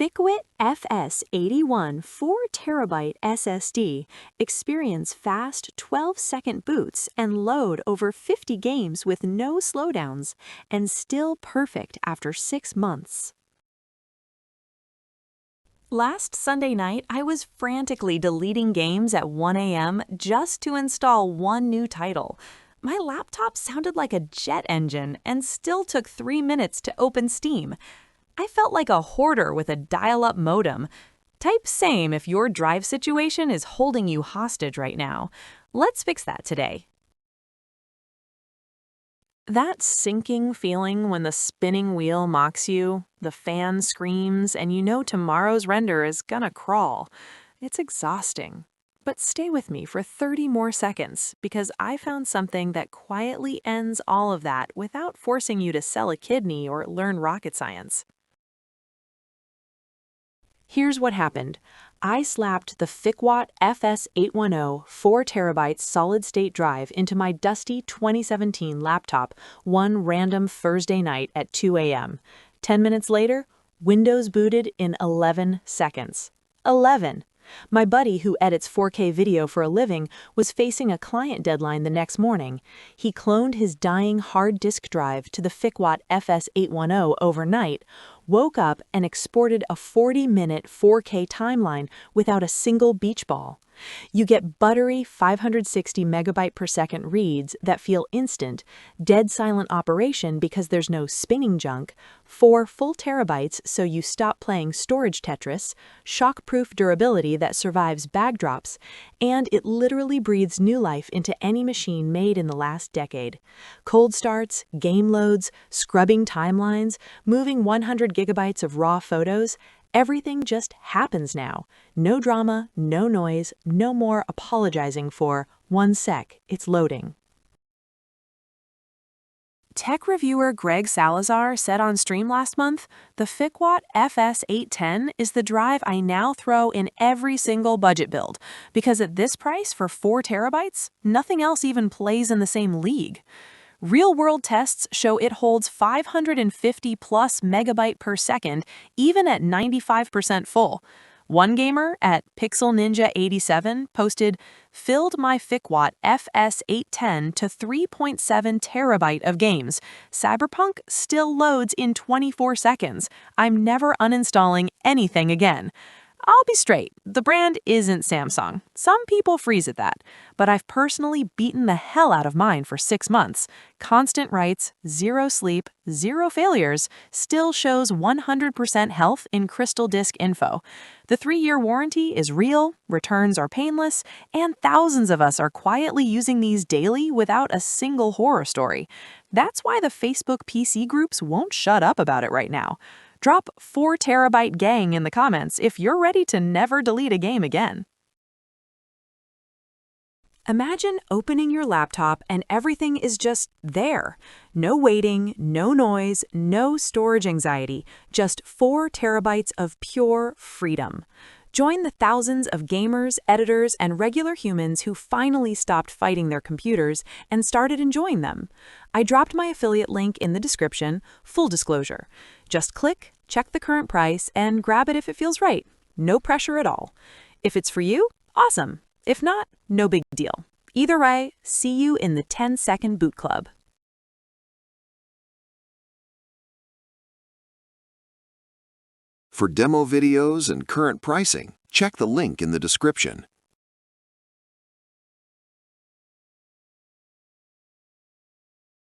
Fikwot FS810 4TB SSD experience fast 12-second boots and load over 50 games with no slowdowns, and still perfect after 6 months. Last Sunday night, I was frantically deleting games at 1 a.m. just to install one new title. My laptop sounded like a jet engine and still took 3 minutes to open Steam. I felt like a hoarder with a dial-up modem. Type same if your drive situation is holding you hostage right now. Let's fix that today. That sinking feeling when the spinning wheel mocks you, the fan screams, and you know tomorrow's render is gonna crawl. It's exhausting. But stay with me for 30 more seconds, because I found something that quietly ends all of that without forcing you to sell a kidney or learn rocket science. Here's what happened. I slapped the Fikwot FS810 4TB solid-state drive into my dusty 2017 laptop one random Thursday night at 2 a.m. 10 minutes later, Windows booted in 11 seconds. 11! My buddy, who edits 4K video for a living, was facing a client deadline the next morning. He cloned his dying hard disk drive to the Fikwot FS810 overnight, woke up and exported a 40-minute 4K timeline without a single beachball. You get buttery 560 megabyte per second reads that feel instant, dead silent operation because there's no spinning junk, 4 full terabytes so you stop playing storage Tetris, shock-proof durability that survives bag drops, and it literally breathes new life into any machine made in the last decade. Cold starts, game loads, scrubbing timelines, moving 100 gigabytes of raw photos, everything just happens now. No drama, no noise, no more apologizing for, 1 sec, it's loading. Tech reviewer Greg Salazar said on stream last month, the Fikwot FS810 is the drive I now throw in every single budget build, because at this price for 4 terabytes, nothing else even plays in the same league. Real-world tests show it holds 550 plus megabyte per second, even at 95% full. One gamer at Pixel Ninja 87 posted, "Filled my Fikwot FS810 to 3.7 terabyte of games. Cyberpunk still loads in 24 seconds. I'm never uninstalling anything again." I'll be straight, the brand isn't Samsung. Some people freeze at that, but I've personally beaten the hell out of mine for 6 months. Constant writes, 0 sleep, 0 failures, still shows 100% health in Crystal Disk info. The 3-year warranty is real, returns are painless, and thousands of us are quietly using these daily without a single horror story. That's why the Facebook PC groups won't shut up about it right now. Drop 4 terabyte gang in the comments if you're ready to never delete a game again. Imagine opening your laptop and everything is just there. No waiting, no noise, no storage anxiety, just 4 terabytes of pure freedom. Join the thousands of gamers, editors, and regular humans who finally stopped fighting their computers and started enjoying them. I dropped my affiliate link in the description, full disclosure. Just click, check the current price, and grab it if it feels right. No pressure at all. If it's for you, awesome. If not, no big deal. Either way, see you in the 10-second boot club. For demo videos and current pricing, check the link in the description.